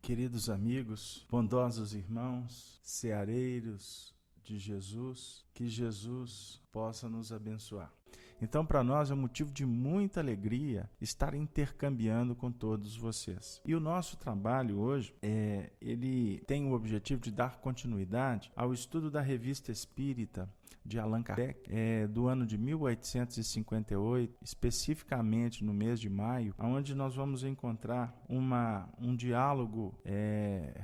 Queridos amigos, bondosos irmãos, ceareiros de Jesus, que Jesus possa nos abençoar. Então, para nós é um motivo de muita alegria estar intercambiando com todos vocês. E o nosso trabalho hoje, ele tem o objetivo de dar continuidade ao estudo da Revista Espírita de Allan Kardec, do ano de 1858, especificamente no mês de maio, onde nós vamos encontrar um diálogo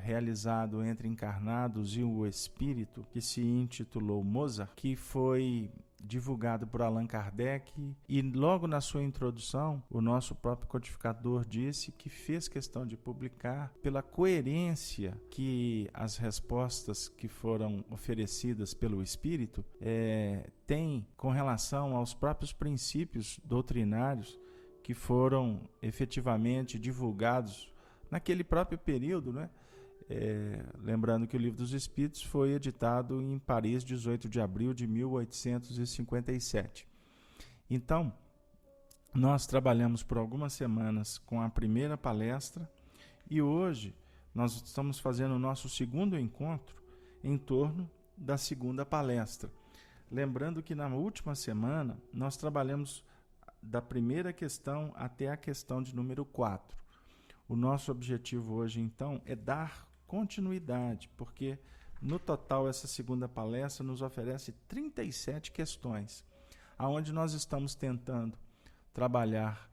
realizado entre encarnados e o espírito, que se intitulou Mozart, que foi divulgado por Allan Kardec, e logo na sua introdução, o nosso próprio codificador disse que fez questão de publicar pela coerência que as respostas que foram oferecidas pelo Espírito têm com relação aos próprios princípios doutrinários que foram efetivamente divulgados naquele próprio período, né? Lembrando que o Livro dos Espíritos foi editado em Paris, 18 de abril de 1857. Então, nós trabalhamos por algumas semanas com a primeira palestra e hoje nós estamos fazendo o nosso segundo encontro em torno da segunda palestra. Lembrando que na última semana nós trabalhamos da primeira questão até a questão de número 4. O nosso objetivo hoje, então, é dar continuidade, porque no total essa segunda palestra nos oferece 37 questões, aonde nós estamos tentando trabalhar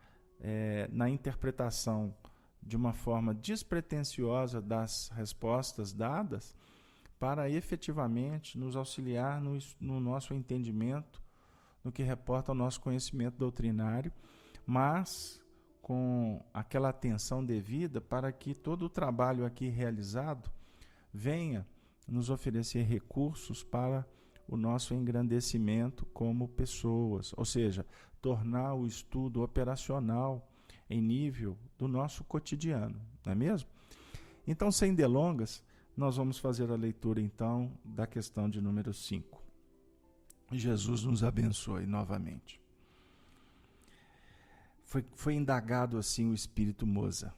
na interpretação de uma forma despretensiosa das respostas dadas, para efetivamente nos auxiliar no nosso entendimento, no que reporta ao nosso conhecimento doutrinário, mas com aquela atenção devida para que todo o trabalho aqui realizado venha nos oferecer recursos para o nosso engrandecimento como pessoas, ou seja, tornar o estudo operacional em nível do nosso cotidiano, não é mesmo? Então, sem delongas, nós vamos fazer a leitura então da questão de número 5. Jesus nos abençoe novamente. Foi indagado assim o espírito Mozart.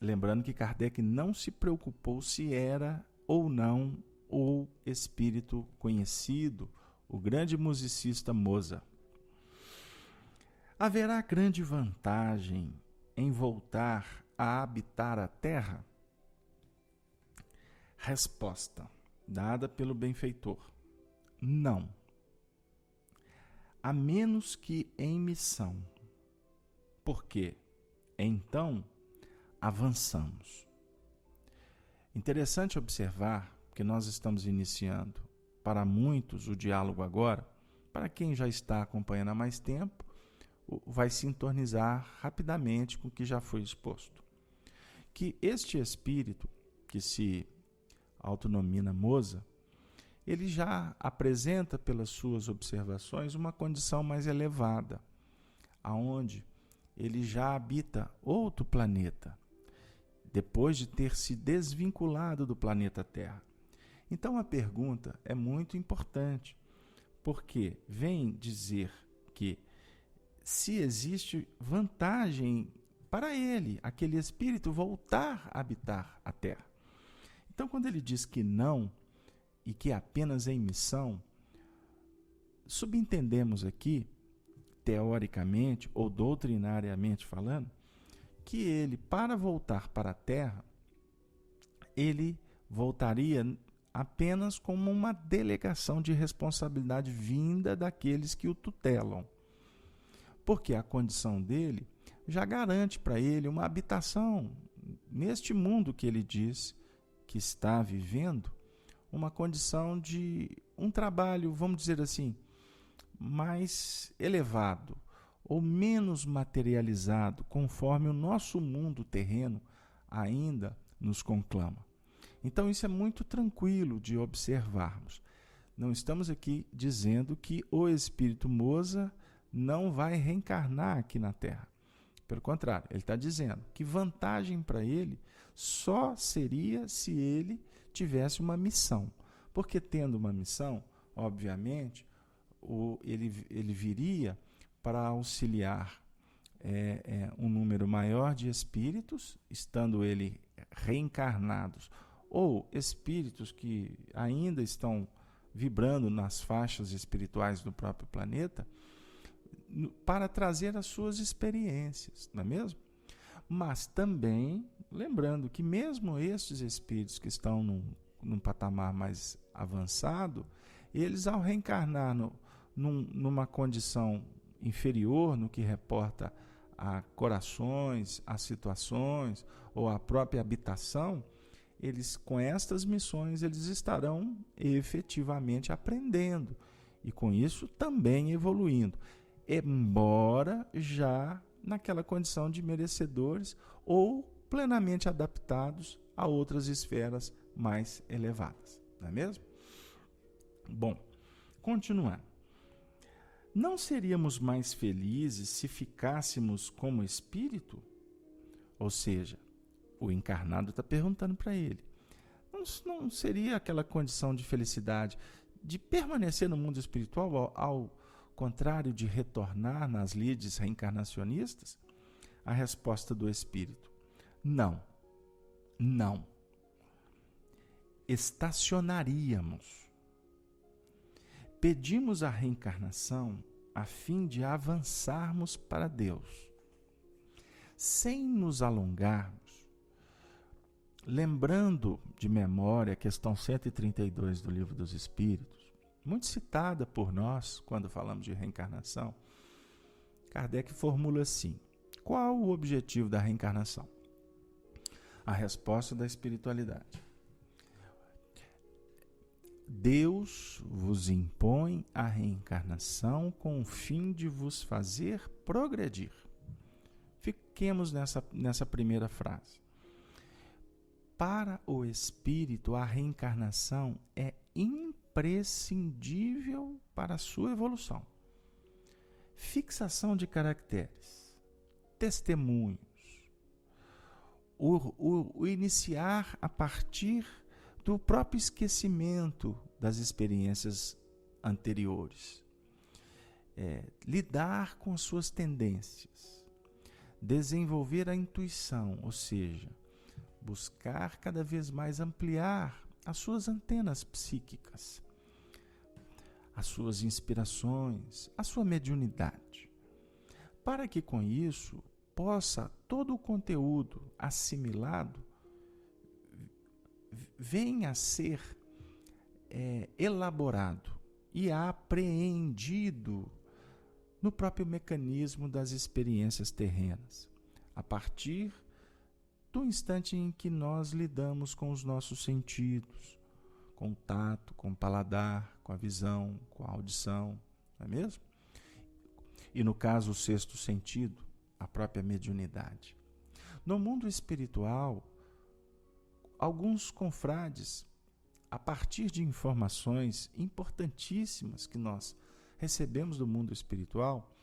Lembrando que Kardec não se preocupou se era ou não o espírito conhecido, o grande musicista Mozart. Haverá grande vantagem em voltar a habitar a Terra? Resposta dada pelo benfeitor: não. A menos que em missão. Porque então avançamos. Interessante observar que nós estamos iniciando para muitos o diálogo agora. Para quem já está acompanhando há mais tempo, vai sintonizar rapidamente com o que já foi exposto. Que este espírito, que se autonomina Mozart, ele já apresenta pelas suas observações uma condição mais elevada, aonde ele já habita outro planeta, depois de ter se desvinculado do planeta Terra. Então a pergunta é muito importante, porque vem dizer que se existe vantagem para ele, aquele espírito, voltar a habitar a Terra. Então, quando ele diz que não, e que é apenas em missão, subentendemos aqui, teoricamente ou doutrinariamente falando, que ele, para voltar para a Terra, ele voltaria apenas como uma delegação de responsabilidade vinda daqueles que o tutelam. Porque a condição dele já garante para ele uma habitação neste mundo que ele diz que está vivendo, uma condição de um trabalho, vamos dizer assim, mais elevado ou menos materializado, conforme o nosso mundo terreno ainda nos conclama. Então isso é muito tranquilo de observarmos. Não estamos aqui dizendo que o espírito Mozart não vai reencarnar aqui na Terra. Pelo contrário, ele está dizendo que vantagem para ele só seria se ele tivesse uma missão. Porque tendo uma missão, obviamente, ele viria para auxiliar um número maior de espíritos, estando ele reencarnados, ou espíritos que ainda estão vibrando nas faixas espirituais do próprio planeta, para trazer as suas experiências, não é mesmo? Mas também, lembrando que mesmo estes espíritos que estão num patamar mais avançado, eles ao reencarnar numa condição inferior, no que reporta a corações, a situações ou a própria habitação, eles, com estas missões, eles estarão efetivamente aprendendo e com isso também evoluindo, embora já naquela condição de merecedores ou plenamente adaptados a outras esferas mais elevadas, não é mesmo? Bom, continuando. Não seríamos mais felizes se ficássemos como espírito? Ou seja, o encarnado está perguntando para ele. Não seria aquela condição de felicidade de permanecer no mundo espiritual ao contrário de retornar nas lides reencarnacionistas? A resposta do espírito: não. Estacionaríamos. Pedimos a reencarnação a fim de avançarmos para Deus, sem nos alongarmos. Lembrando de memória a questão 132 do Livro dos Espíritos, muito citada por nós quando falamos de reencarnação, Kardec formula assim: qual o objetivo da reencarnação? A resposta da espiritualidade: Deus vos impõe a reencarnação com o fim de vos fazer progredir. Fiquemos nessa primeira frase. Para o espírito, a reencarnação é imprescindível para a sua evolução. Fixação de caracteres, testemunhos, o iniciar a partir do próprio esquecimento das experiências anteriores, lidar com as suas tendências, desenvolver a intuição, ou seja, buscar cada vez mais ampliar as suas antenas psíquicas, as suas inspirações, a sua mediunidade, para que com isso possa todo o conteúdo assimilado venha a ser elaborado e apreendido no próprio mecanismo das experiências terrenas, a partir do instante em que nós lidamos com os nossos sentidos, com o tato, com o paladar, com a visão, com a audição, não é mesmo? E no caso, o sexto sentido, a própria mediunidade. No mundo espiritual, alguns confrades, a partir de informações importantíssimas que nós recebemos do mundo espiritual,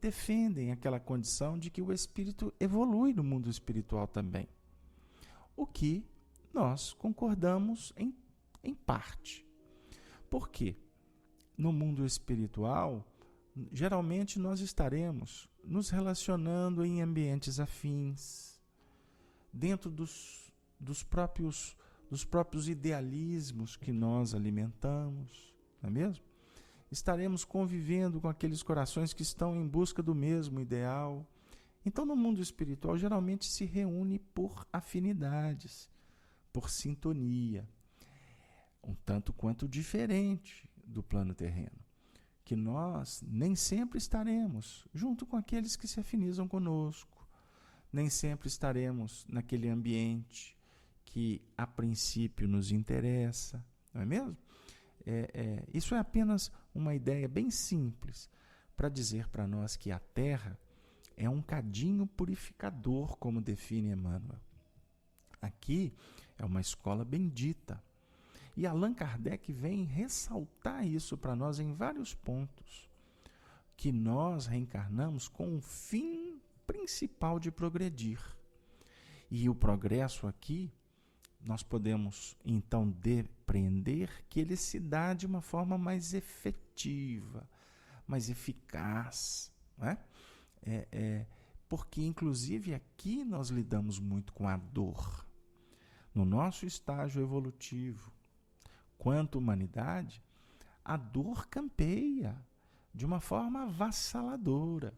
defendem aquela condição de que o espírito evolui no mundo espiritual também. O que nós concordamos em parte. Por quê? No mundo espiritual, geralmente nós estaremos nos relacionando em ambientes afins, dentro dos próprios idealismos que nós alimentamos, não é mesmo? Estaremos convivendo com aqueles corações que estão em busca do mesmo ideal. Então, no mundo espiritual, geralmente se reúne por afinidades, por sintonia, um tanto quanto diferente do plano terreno, que nós nem sempre estaremos junto com aqueles que se afinizam conosco, nem sempre estaremos naquele ambiente que a princípio nos interessa, não é mesmo? Isso é apenas uma ideia bem simples para dizer para nós que a Terra é um cadinho purificador, como define Emmanuel. Aqui é uma escola bendita. E Allan Kardec vem ressaltar isso para nós em vários pontos, que nós reencarnamos com o fim principal de progredir. E o progresso aqui, nós podemos então depreender que ele se dá de uma forma mais efetiva, mais eficaz, não é? porque inclusive aqui nós lidamos muito com a dor. No nosso estágio evolutivo, quanto humanidade, a dor campeia de uma forma avassaladora.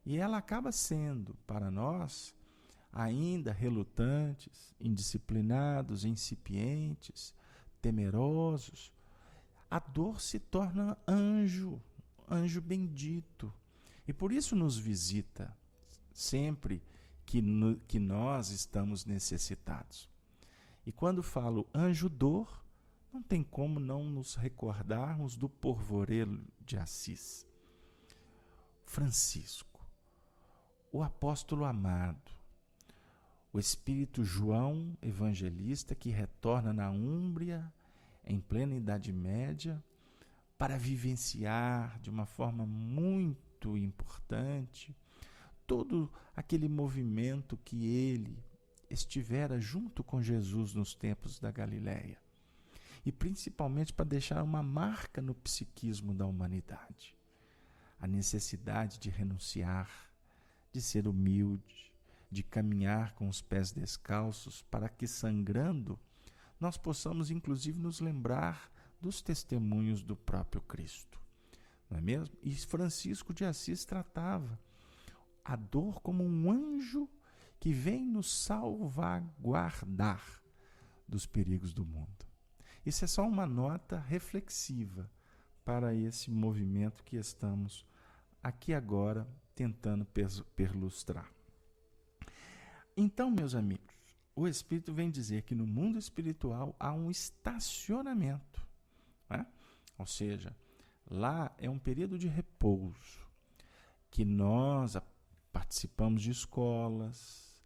E ela acaba sendo, para nós, ainda relutantes, indisciplinados, incipientes, temerosos, a dor se torna anjo, anjo bendito. E por isso nos visita sempre que nós estamos necessitados. E quando falo anjo dor, não tem como não nos recordarmos do Porvoreiro de Assis. Francisco, o apóstolo amado, o espírito João Evangelista que retorna na Úmbria, em plena Idade Média, para vivenciar de uma forma muito importante todo aquele movimento que ele estivera junto com Jesus nos tempos da Galileia. E principalmente para deixar uma marca no psiquismo da humanidade. A necessidade de renunciar, de ser humilde, de caminhar com os pés descalços, para que, sangrando, nós possamos inclusive nos lembrar dos testemunhos do próprio Cristo. Não é mesmo? E Francisco de Assis tratava a dor como um anjo que vem nos salvaguardar dos perigos do mundo. Isso é só uma nota reflexiva para esse movimento que estamos aqui agora tentando perlustrar. Então, meus amigos, o Espírito vem dizer que no mundo espiritual há um estacionamento, né? Ou seja, lá é um período de repouso, que nós participamos de escolas,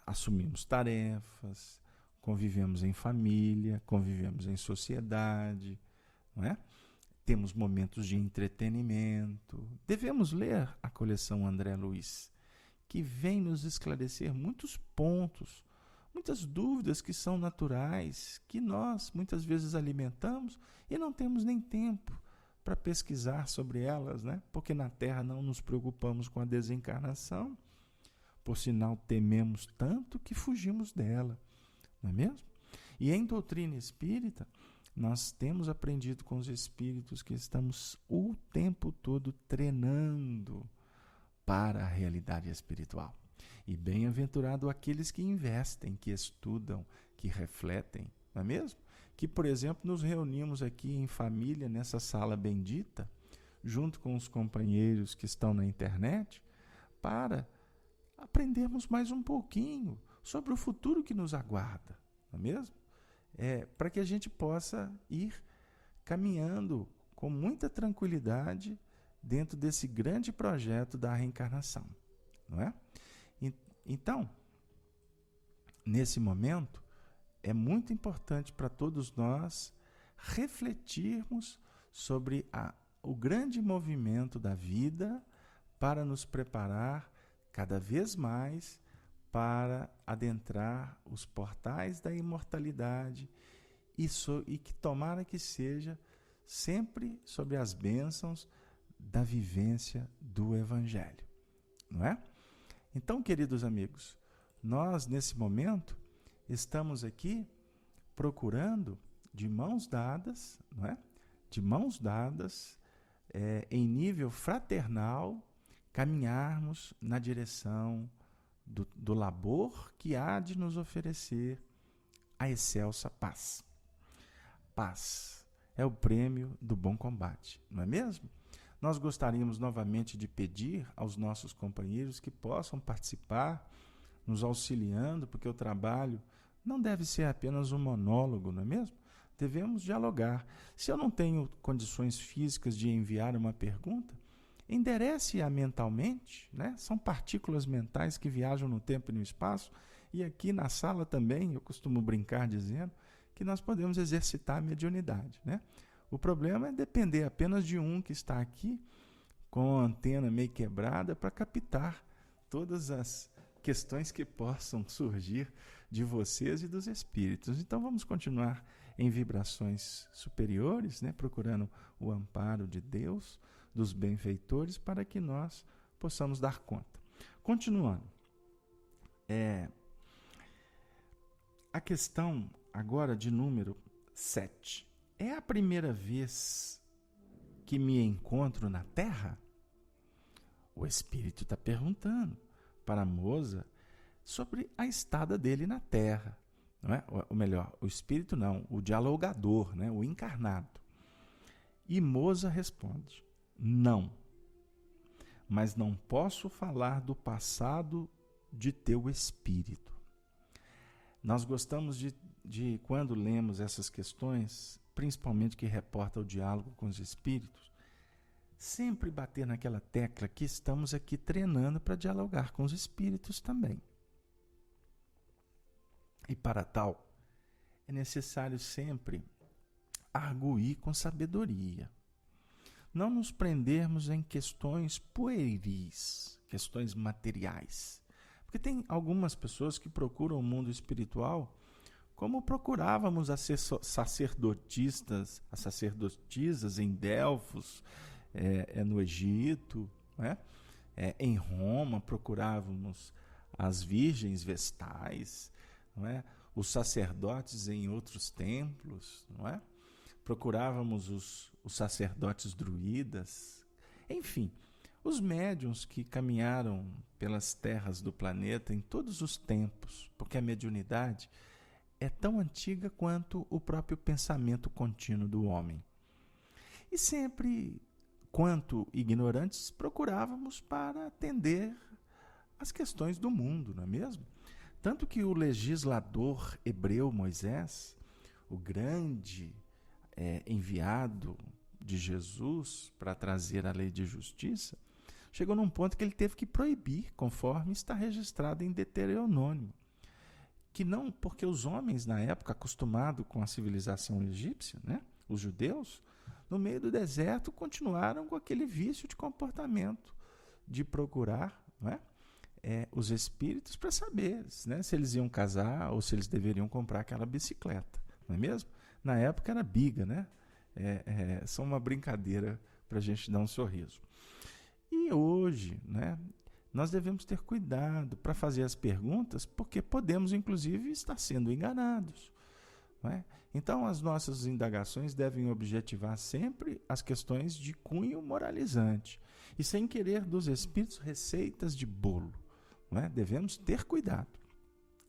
assumimos tarefas, convivemos em família, convivemos em sociedade, não é? Temos momentos de entretenimento. Devemos ler a coleção André Luiz, que vem nos esclarecer muitos pontos, muitas dúvidas que são naturais, que nós muitas vezes alimentamos e não temos nem tempo para pesquisar sobre elas, né? Porque na Terra não nos preocupamos com a desencarnação, por sinal tememos tanto que fugimos dela, não é mesmo? E em doutrina espírita, nós temos aprendido com os espíritos que estamos o tempo todo treinando para a realidade espiritual. E bem-aventurado aqueles que investem, que estudam, que refletem, não é mesmo? Que, por exemplo, nos reunimos aqui em família, nessa sala bendita, junto com os companheiros que estão na internet, para aprendermos mais um pouquinho sobre o futuro que nos aguarda, não é mesmo? Para que a gente possa ir caminhando com muita tranquilidade dentro desse grande projeto da reencarnação, não é? Então, nesse momento, é muito importante para todos nós refletirmos sobre o grande movimento da vida para nos preparar cada vez mais para adentrar os portais da imortalidade e que tomara que seja sempre sobre as bênçãos da vivência do Evangelho, não é? Então, queridos amigos, nós nesse momento estamos aqui procurando de mãos dadas, não é? De mãos dadas, em nível fraternal, caminharmos na direção do labor que há de nos oferecer a excelsa paz. Paz é o prêmio do bom combate, não é mesmo? Nós gostaríamos novamente de pedir aos nossos companheiros que possam participar, nos auxiliando, porque o trabalho não deve ser apenas um monólogo, não é mesmo? Devemos dialogar. Se eu não tenho condições físicas de enviar uma pergunta, enderece-a mentalmente, né? São partículas mentais que viajam no tempo e no espaço, e aqui na sala também, eu costumo brincar dizendo que nós podemos exercitar a mediunidade, né? O problema é depender apenas de um que está aqui com a antena meio quebrada para captar todas as questões que possam surgir de vocês e dos espíritos. Então vamos continuar em vibrações superiores, né? Procurando o amparo de Deus, dos benfeitores, para que nós possamos dar conta. Continuando. A questão agora de número 7. É a primeira vez que me encontro na Terra? O Espírito está perguntando para a moça sobre a estada dele na Terra. Não é? Ou melhor, o Espírito não, o dialogador, né? O encarnado. E Moza responde: não, mas não posso falar do passado de teu espírito. Nós gostamos de quando lemos essas questões, principalmente que reporta o diálogo com os espíritos, sempre bater naquela tecla que estamos aqui treinando para dialogar com os espíritos também. E para tal, é necessário sempre arguir com sabedoria. Não nos prendermos em questões pueris, questões materiais. Porque tem algumas pessoas que procuram o mundo espiritual como procurávamos as sacerdotisas em Delfos, no Egito, né? Em Roma procurávamos as virgens vestais, não é? Os sacerdotes em outros templos, não é? Procurávamos os sacerdotes druidas, enfim, os médiuns que caminharam pelas terras do planeta em todos os tempos, porque a mediunidade é tão antiga quanto o próprio pensamento contínuo do homem. E sempre, quanto ignorantes, procurávamos para atender às questões do mundo, não é mesmo? Tanto que o legislador hebreu Moisés, o grande enviado de Jesus para trazer a lei de justiça, chegou num ponto que ele teve que proibir, conforme está registrado em Deuteronômio, que não, porque os homens na época, acostumados com a civilização egípcia, né, os judeus, no meio do deserto continuaram com aquele vício de comportamento, de procurar, não é, os espíritos para saber, né, se eles iam casar ou se eles deveriam comprar aquela bicicleta, não é mesmo? Na época era biga, né? Só uma brincadeira para a gente dar um sorriso. E hoje, né, nós devemos ter cuidado para fazer as perguntas, porque podemos, inclusive, estar sendo enganados. Não é? Então, as nossas indagações devem objetivar sempre as questões de cunho moralizante, e sem querer dos espíritos receitas de bolo. Não é? Devemos ter cuidado.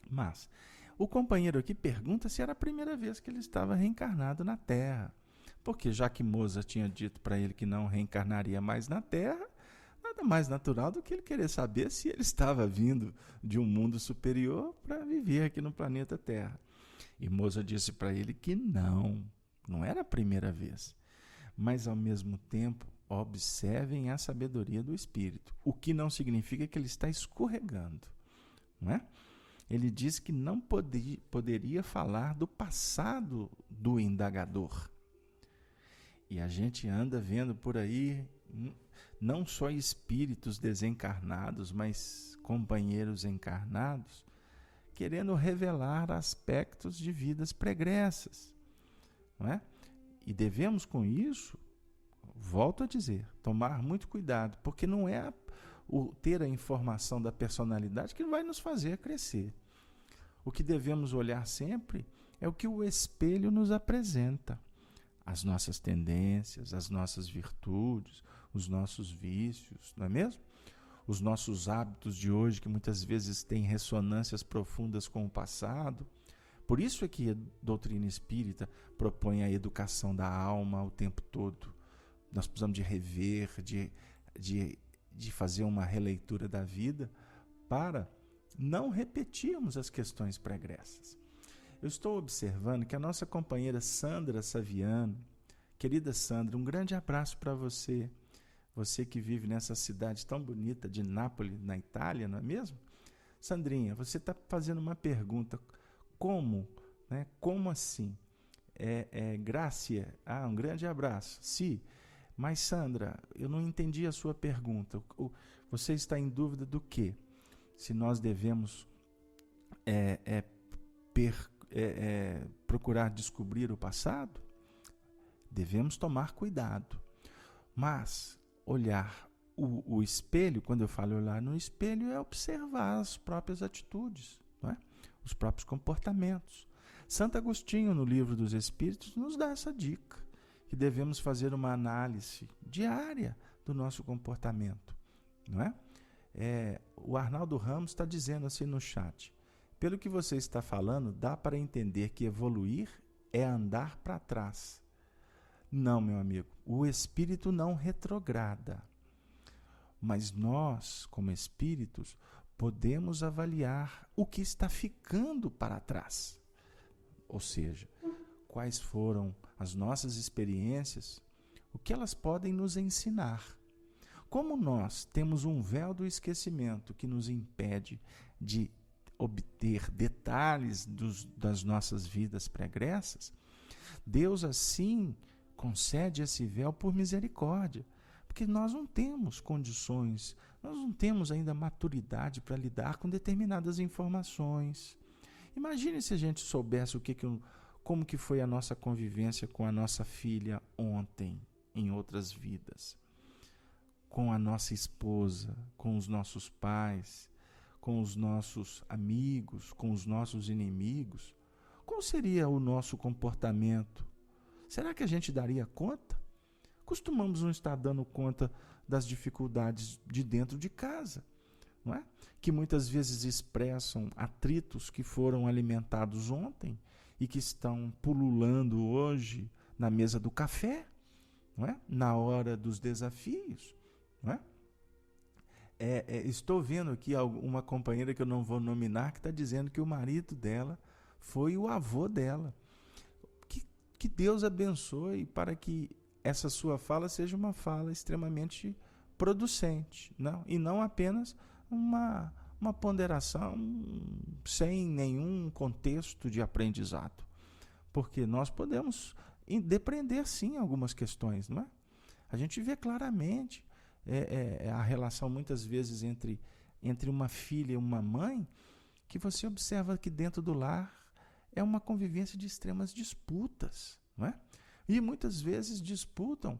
Mas o companheiro aqui pergunta se era a primeira vez que ele estava reencarnado na Terra. Porque já que Moza tinha dito para ele que não reencarnaria mais na Terra, nada mais natural do que ele querer saber se ele estava vindo de um mundo superior para viver aqui no planeta Terra. E Moza disse para ele que não era a primeira vez. Mas, ao mesmo tempo, observem a sabedoria do espírito, o que não significa que ele está escorregando, não é? Ele diz que não poderia falar do passado do indagador. E a gente anda vendo por aí, não só espíritos desencarnados, mas companheiros encarnados, querendo revelar aspectos de vidas pregressas, não é? E devemos, com isso, volto a dizer, tomar muito cuidado, porque não é ter a informação da personalidade que vai nos fazer crescer. O que devemos olhar sempre é o que o espelho nos apresenta. As nossas tendências, as nossas virtudes, os nossos vícios, não é mesmo? Os nossos hábitos de hoje, que muitas vezes têm ressonâncias profundas com o passado. Por isso é que a doutrina espírita propõe a educação da alma o tempo todo. Nós precisamos de rever, de fazer uma releitura da vida para não repetirmos as questões pregressas. Eu estou observando que a nossa companheira Sandra Saviano, querida Sandra, um grande abraço para você, você que vive nessa cidade tão bonita de Nápoles, na Itália, não é mesmo? Sandrinha, você está fazendo uma pergunta, como? Né? Como assim? Grácia, um grande abraço. Sim, mas Sandra, eu não entendi a sua pergunta. Você está em dúvida do quê? Se nós devemos procurar descobrir o passado? Devemos tomar cuidado, mas olhar o espelho, quando eu falo olhar no espelho, é observar as próprias atitudes, não é? Os próprios comportamentos. Santo Agostinho, no Livro dos Espíritos, nos dá essa dica, que devemos fazer uma análise diária do nosso comportamento, não é? O Arnaldo Ramos está dizendo assim no chat: pelo que você está falando, dá para entender que evoluir é andar para trás. Não, meu amigo, o espírito não retrograda. Mas nós, como espíritos, podemos avaliar o que está ficando para trás. Ou seja, quais foram as nossas experiências, o que elas podem nos ensinar. Como nós temos um véu do esquecimento que nos impede de obter detalhes das nossas vidas pregressas, Deus assim concede esse véu por misericórdia, porque nós não temos condições, nós não temos ainda maturidade para lidar com determinadas informações. Imagine se a gente soubesse como que foi a nossa convivência com a nossa filha ontem, em outras vidas, com a nossa esposa, com os nossos pais, com os nossos amigos, com os nossos inimigos. Qual seria o nosso comportamento? Será que a gente daria conta? Costumamos não estar dando conta das dificuldades de dentro de casa, não é? Que muitas vezes expressam atritos que foram alimentados ontem e que estão pululando hoje na mesa do café, não é? Na hora dos desafios, não é? Estou vendo aqui uma companheira que eu não vou nominar que está dizendo que o marido dela foi o avô dela. Que Deus abençoe para que essa sua fala seja uma fala extremamente producente, e não apenas uma ponderação sem nenhum contexto de aprendizado. Porque nós podemos depreender, sim, algumas questões, não é? A gente vê claramente a relação, muitas vezes, entre uma filha e uma mãe, que você observa que dentro do lar é uma convivência de extremas disputas, não é? E muitas vezes disputam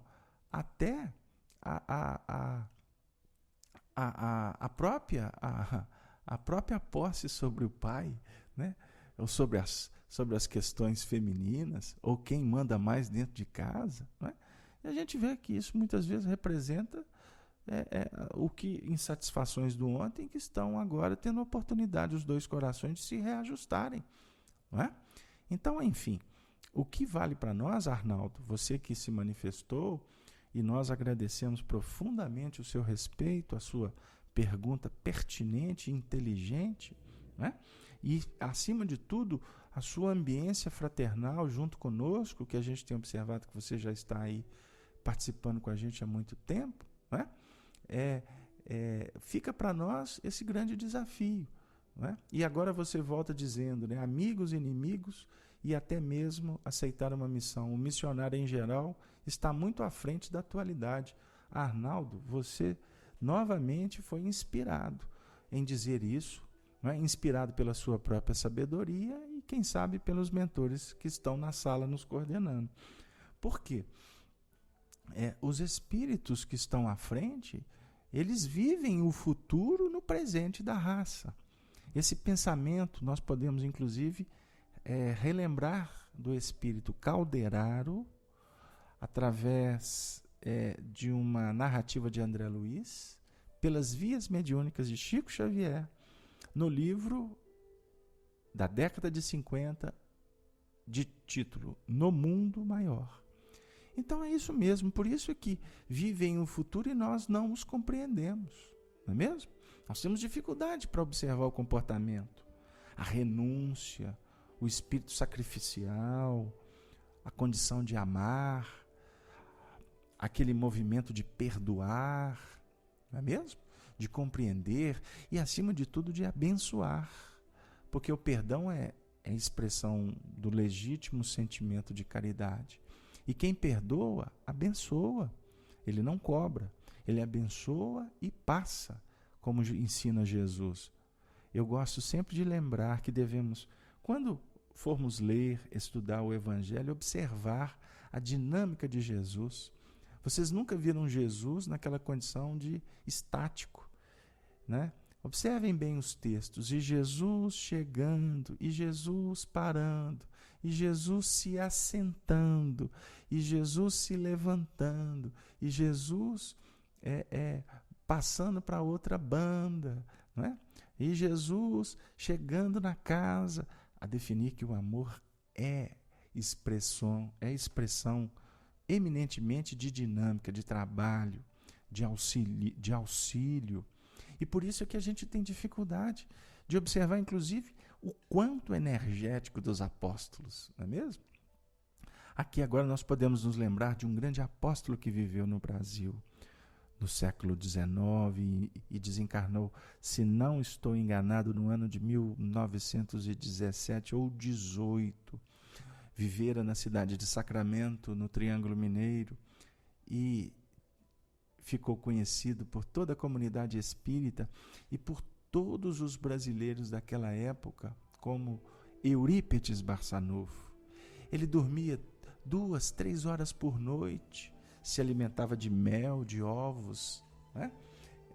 até a própria posse sobre o pai, né? Ou sobre as questões femininas, ou quem manda mais dentro de casa, não é? E a gente vê que isso muitas vezes representa o que insatisfações do ontem que estão agora tendo a oportunidade, os dois corações, de se reajustarem, não é? Então, enfim, o que vale para nós, Arnaldo, você que se manifestou, e nós agradecemos profundamente o seu respeito, a sua pergunta pertinente e inteligente, né? E, acima de tudo, a sua ambiência fraternal junto conosco, que a gente tem observado que você já está aí participando com a gente há muito tempo, né? Fica para nós esse grande desafio, né? E agora você volta dizendo, né, amigos, inimigos e até mesmo aceitar uma missão. O missionário em geral está muito à frente da atualidade. Arnaldo, você novamente foi inspirado em dizer isso, né? Inspirado pela sua própria sabedoria e, quem sabe, pelos mentores que estão na sala nos coordenando. Por quê? Os espíritos que estão à frente, eles vivem o futuro no presente da raça. Esse pensamento nós podemos, inclusive, relembrar do espírito Calderaro, através de uma narrativa de André Luiz, pelas vias mediúnicas de Chico Xavier, no livro da década de 50, de título No Mundo Maior. Então é isso mesmo, por isso é que vivem o futuro e nós não os compreendemos, não é mesmo? Nós temos dificuldade para observar o comportamento, a renúncia, o espírito sacrificial, a condição de amar, aquele movimento de perdoar, não é mesmo? De compreender e, acima de tudo, de abençoar. Porque o perdão é a expressão do legítimo sentimento de caridade. E quem perdoa, abençoa. Ele não cobra, ele abençoa e passa, como ensina Jesus. Eu gosto sempre de lembrar que devemos, quando formos ler, estudar o Evangelho, observar a dinâmica de Jesus. Vocês nunca viram Jesus naquela condição de estático, né? Observem bem os textos. E Jesus chegando, e Jesus parando, e Jesus se assentando, e Jesus se levantando, e Jesus passando para outra banda, não é? E Jesus chegando na casa, a definir que o amor é expressão eminentemente de dinâmica, de trabalho, de auxílio. E por isso é que a gente tem dificuldade de observar, inclusive, o quanto energético dos apóstolos, não é mesmo? Aqui agora nós podemos nos lembrar de um grande apóstolo que viveu no Brasil no século XIX e desencarnou, se não estou enganado, no ano de 1917 ou 18. Vivera na cidade de Sacramento, no Triângulo Mineiro, e ficou conhecido por toda a comunidade espírita e por todos os brasileiros daquela época como Eurípides Barçanufo. Ele dormia 2, 3 horas por noite, se alimentava de mel, de ovos, né?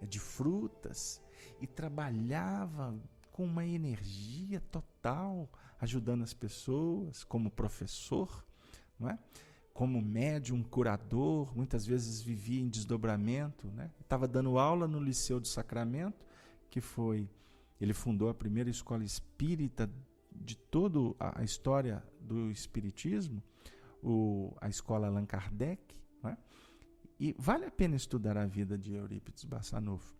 De frutas, e trabalhava com uma energia total, ajudando as pessoas, como professor, não é? Como médium, curador, muitas vezes vivia em desdobramento, né? Estava dando aula no Liceu do Sacramento, ele fundou a primeira escola espírita de toda a história do espiritismo, a escola Allan Kardec, né? E vale a pena estudar a vida de Eurípides Barçanufo.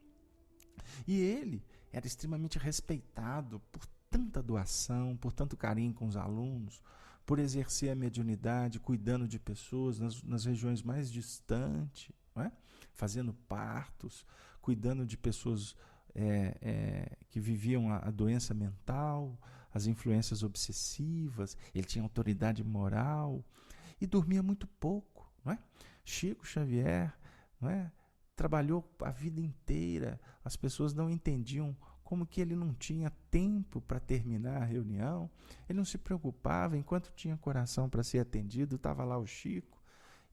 E ele era extremamente respeitado por tanta doação, por tanto carinho com os alunos, por exercer a mediunidade, cuidando de pessoas nas regiões mais distantes, não é? Fazendo partos, cuidando de pessoas que viviam a doença mental, as influências obsessivas. Ele tinha autoridade moral e dormia muito pouco, não é? Chico Xavier, não é? Trabalhou a vida inteira, as pessoas não entendiam como que ele não tinha tempo para terminar a reunião, ele não se preocupava, enquanto tinha coração para ser atendido, estava lá o Chico.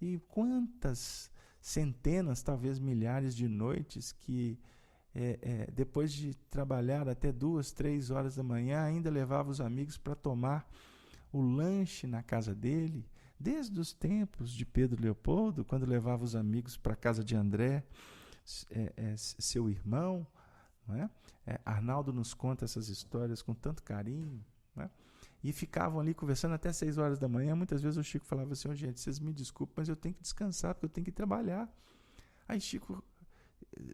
E quantas centenas, talvez milhares de noites que depois de trabalhar até 2, 3 horas da manhã, ainda levava os amigos para tomar o lanche na casa dele, desde os tempos de Pedro Leopoldo, quando levava os amigos para a casa de André, seu irmão, não é? Arnaldo nos conta essas histórias com tanto carinho, não é? E ficavam ali conversando até 6 horas da manhã. Muitas vezes o Chico falava assim: gente, vocês me desculpem, mas eu tenho que descansar, porque eu tenho que trabalhar. Aí Chico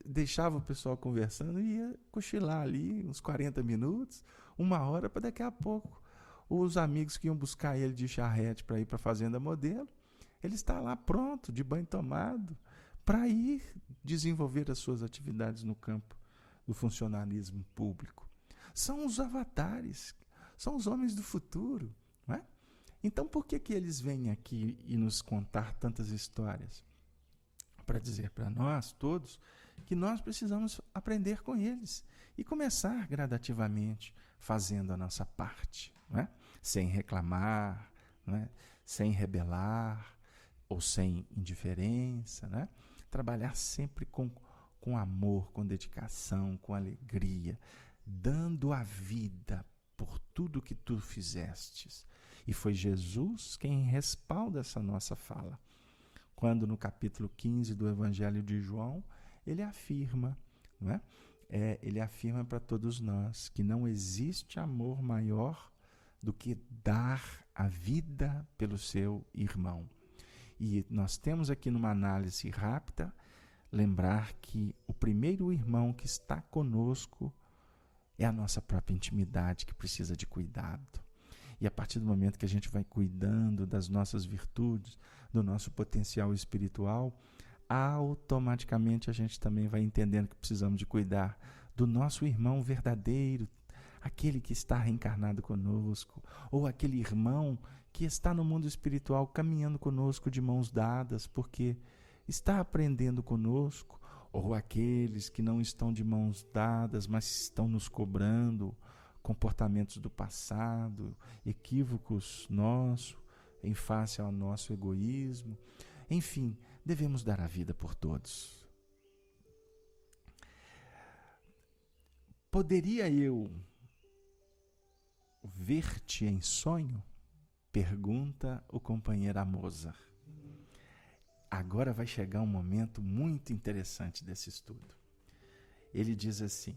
deixava o pessoal conversando e ia cochilar ali uns 40 minutos, 1 hora, para daqui a pouco os amigos que iam buscar ele de charrete para ir para a Fazenda Modelo, ele está lá pronto, de banho tomado, para ir desenvolver as suas atividades no campo do funcionalismo público. São os avatares, são os homens do futuro, não é? Então, por que eles vêm aqui e nos contar tantas histórias? Para dizer para nós todos que nós precisamos aprender com eles e começar gradativamente fazendo a nossa parte, não é? Sem reclamar, não é? Sem rebelar ou sem indiferença, né? Trabalhar sempre com amor, com dedicação, com alegria, dando a vida por tudo que tu fizestes. E foi Jesus quem respalda essa nossa fala, quando no capítulo 15 do Evangelho de João, ele afirma, não é? Ele afirma para todos nós que não existe amor maior do que dar a vida pelo seu irmão. E nós temos aqui numa análise rápida, lembrar que o primeiro irmão que está conosco é a nossa própria intimidade, que precisa de cuidado. E a partir do momento que a gente vai cuidando das nossas virtudes, do nosso potencial espiritual, automaticamente a gente também vai entendendo que precisamos de cuidar do nosso irmão verdadeiro, aquele que está reencarnado conosco, ou aquele irmão que está no mundo espiritual caminhando conosco de mãos dadas, porque está aprendendo conosco, ou aqueles que não estão de mãos dadas, mas estão nos cobrando comportamentos do passado, equívocos nossos, em face ao nosso egoísmo. Enfim, devemos dar a vida por todos. Poderia eu ver-te em sonho? Pergunta o companheiro Amosa. Agora vai chegar um momento muito interessante desse estudo. Ele diz assim: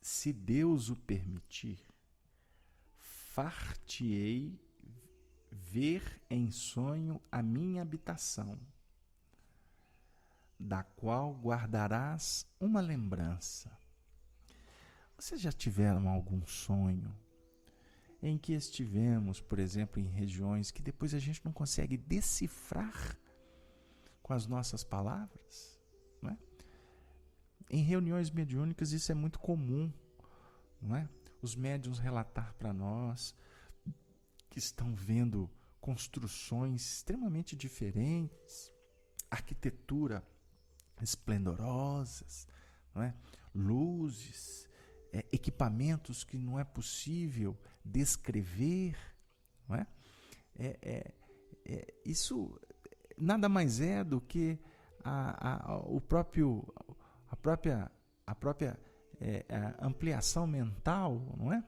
se Deus o permitir, far-te-ei ver em sonho a minha habitação, da qual guardarás uma lembrança. Vocês já tiveram algum sonho em que estivemos, por exemplo, em regiões que depois a gente não consegue decifrar com as nossas palavras? Não é? Em reuniões mediúnicas isso é muito comum, não é? Os médiuns relatar para nós que estão vendo construções extremamente diferentes, arquitetura esplendorosas, não é? Luzes, equipamentos que não é possível descrever, não é? Isso nada mais é do que a própria ampliação mental, não é?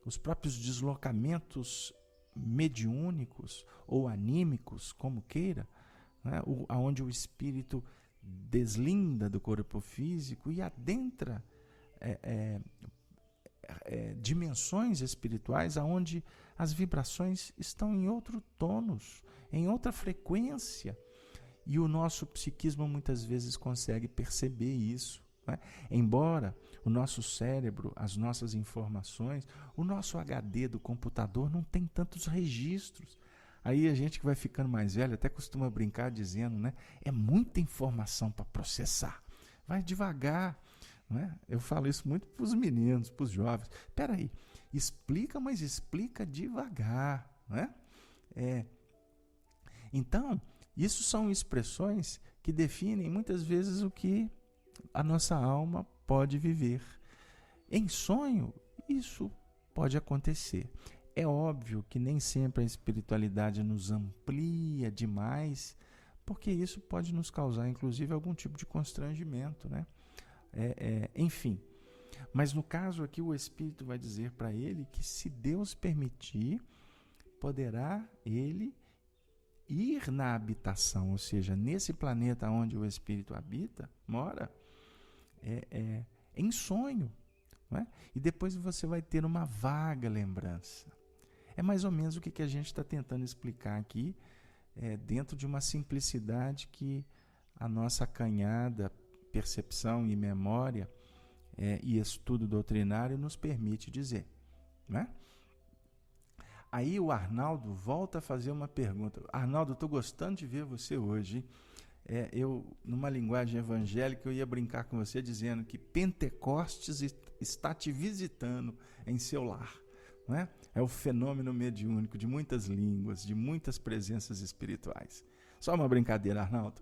Os próprios deslocamentos mediúnicos ou anímicos, como queira, não é? Onde o espírito deslinda do corpo físico e adentra dimensões espirituais aonde as vibrações estão em outro tônus, em outra frequência, e o nosso psiquismo muitas vezes consegue perceber isso, né? Embora o nosso cérebro, as nossas informações, o nosso HD do computador não tem tantos registros. Aí a gente que vai ficando mais velho até costuma brincar dizendo, né? É muita informação para processar, vai devagar. Não é? Eu falo isso muito para os meninos, para os jovens. Espera aí, explica, mas explica devagar. Não é? Então, isso são expressões que definem muitas vezes o que a nossa alma pode viver. Em sonho, isso pode acontecer. É óbvio que nem sempre a espiritualidade nos amplia demais, porque isso pode nos causar, inclusive, algum tipo de constrangimento, né? Enfim, mas no caso aqui o Espírito vai dizer para ele que se Deus permitir, poderá ele ir na habitação, ou seja, nesse planeta onde o Espírito habita, mora, em sonho, não é? E depois você vai ter uma vaga lembrança. É mais ou menos o que a gente está tentando explicar aqui, dentro de uma simplicidade que a nossa acanhada percepção e memória e estudo doutrinário nos permite dizer, né? Aí o Arnaldo volta a fazer uma pergunta. Arnaldo, estou gostando de ver você hoje. Eu, numa linguagem evangélica, eu ia brincar com você dizendo que Pentecostes está te visitando em seu lar. Não é? É o fenômeno mediúnico de muitas línguas, de muitas presenças espirituais. Só uma brincadeira, Arnaldo.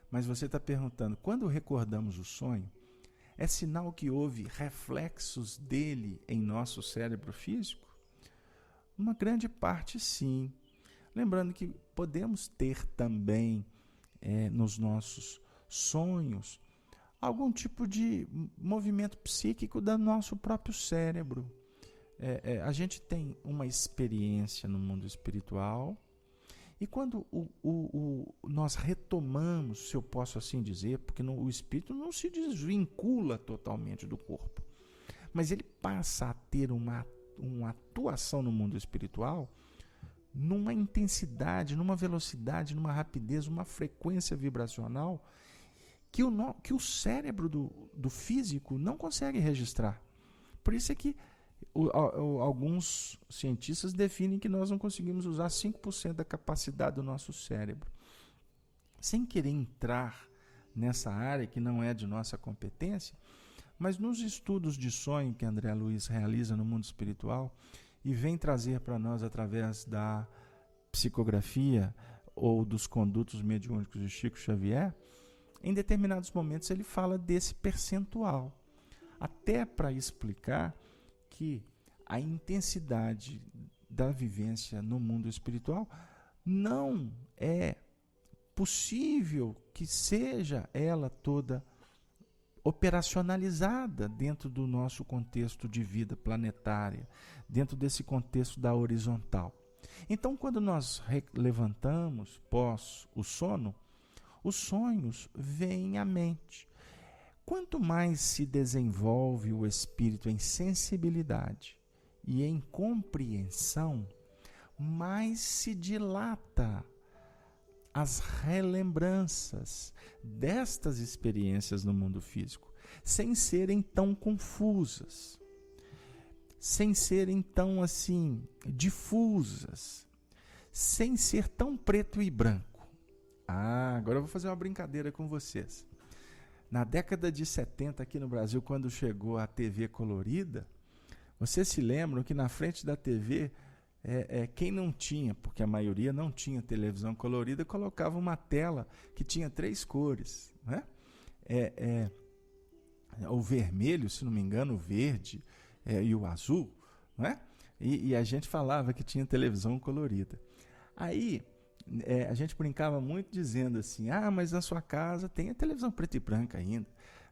Mas você está perguntando, quando recordamos o sonho, é sinal que houve reflexos dele em nosso cérebro físico? Uma grande parte, sim. Lembrando que podemos ter também nos nossos sonhos algum tipo de movimento psíquico do nosso próprio cérebro. A gente tem uma experiência no mundo espiritual, e quando nós retomamos, se eu posso assim dizer, porque o espírito não se desvincula totalmente do corpo, mas ele passa a ter uma atuação no mundo espiritual numa intensidade, numa velocidade, numa rapidez, uma frequência vibracional que o cérebro do físico não consegue registrar. Por isso é que alguns cientistas definem que nós não conseguimos usar 5% da capacidade do nosso cérebro. Sem querer entrar nessa área que não é de nossa competência, mas nos estudos de sonho que André Luiz realiza no mundo espiritual e vem trazer para nós através da psicografia ou dos condutos mediúnicos de Chico Xavier, em determinados momentos ele fala desse percentual, até para explicar que a intensidade da vivência no mundo espiritual não é possível que seja ela toda operacionalizada dentro do nosso contexto de vida planetária, dentro desse contexto da horizontal. Então, quando nós levantamos pós o sono, os sonhos vêm à mente. Quanto mais se desenvolve o espírito em sensibilidade e em compreensão, mais se dilata as relembranças destas experiências no mundo físico, sem serem tão confusas, sem serem tão assim difusas, sem ser tão preto e branco. Agora eu vou fazer uma brincadeira com vocês. Na década de 70 aqui no Brasil, quando chegou a TV colorida, vocês se lembram que na frente da TV, quem não tinha, porque a maioria não tinha televisão colorida, colocava uma tela que tinha 3 cores, né? O vermelho, se não me engano, o verde e o azul, né? E a gente falava que tinha televisão colorida. Aí a gente brincava muito dizendo assim, mas na sua casa tem a televisão preta e branca ainda.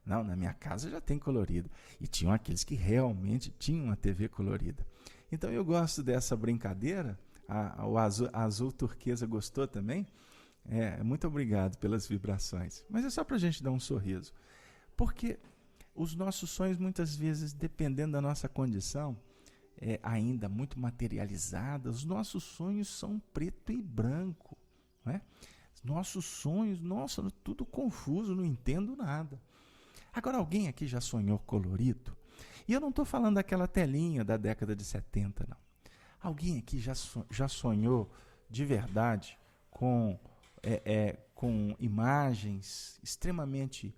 Não, na minha casa já tem colorida. E tinham aqueles que realmente tinham a TV colorida. Então eu gosto dessa brincadeira. O azul turquesa gostou também? Muito obrigado pelas vibrações. Mas é só para a gente dar um sorriso. Porque os nossos sonhos, muitas vezes, dependendo da nossa condição, ainda muito materializada, os nossos sonhos são preto e branco. Né? Nossos sonhos, nossa, tudo confuso, não entendo nada. Agora, alguém aqui já sonhou colorido? E eu não estou falando daquela telinha da década de 70, não. Alguém aqui já sonhou de verdade com imagens extremamente,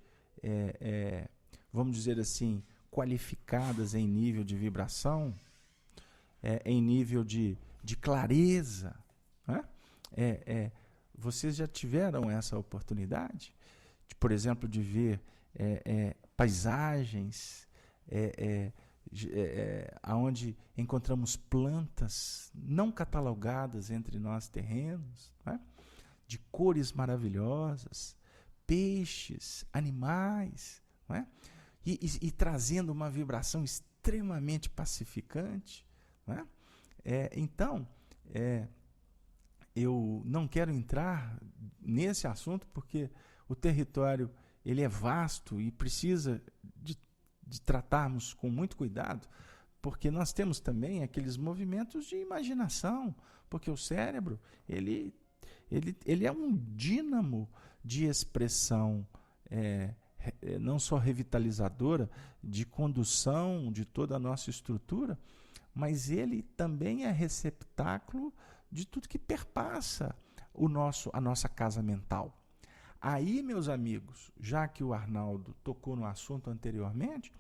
vamos dizer assim, qualificadas em nível de vibração, em nível de clareza? Né? Vocês já tiveram essa oportunidade, por exemplo, de ver paisagens, onde encontramos plantas não catalogadas entre nós terrenos, né? De cores maravilhosas, peixes, animais, né? E trazendo uma vibração extremamente pacificante, né? Então, eu não quero entrar nesse assunto porque o território ele é vasto e precisa de tratarmos com muito cuidado, porque nós temos também aqueles movimentos de imaginação, porque o cérebro ele é um dínamo de expressão, não só revitalizadora, de condução de toda a nossa estrutura, mas ele também é receptáculo de tudo que perpassa a nossa casa mental. Aí, meus amigos, já que o Arnaldo tocou no assunto anteriormente,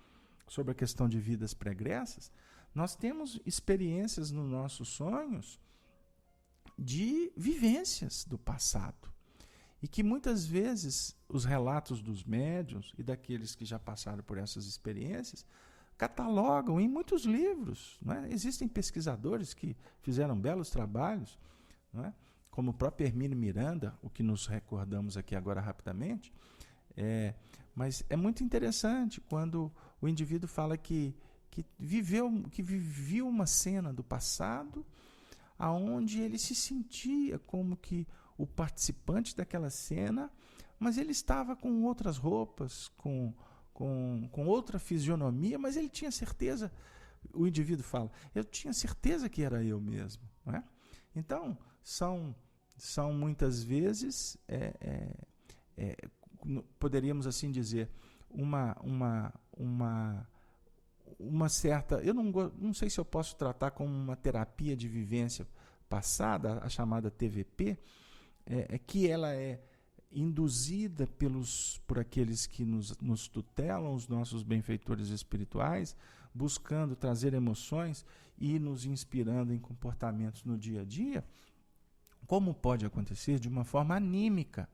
sobre a questão de vidas pregressas, nós temos experiências nos nossos sonhos de vivências do passado. E que muitas vezes os relatos dos médiuns e daqueles que já passaram por essas experiências catalogam em muitos livros. Não é? Existem pesquisadores que fizeram belos trabalhos, não é? Como o próprio Hermínio Miranda, o que nos recordamos aqui agora rapidamente, mas é muito interessante quando o indivíduo fala que viveu uma cena do passado aonde ele se sentia como que o participante daquela cena, mas ele estava com outras roupas, com outra fisionomia, mas ele tinha certeza, o indivíduo fala, eu tinha certeza que era eu mesmo. Não é? Então, são muitas vezes, poderíamos assim dizer, uma certa, eu não sei se eu posso tratar como uma terapia de vivência passada, a chamada TVP, que ela é induzida por aqueles que nos tutelam, os nossos benfeitores espirituais, buscando trazer emoções e nos inspirando em comportamentos no dia a dia, como pode acontecer de uma forma anímica,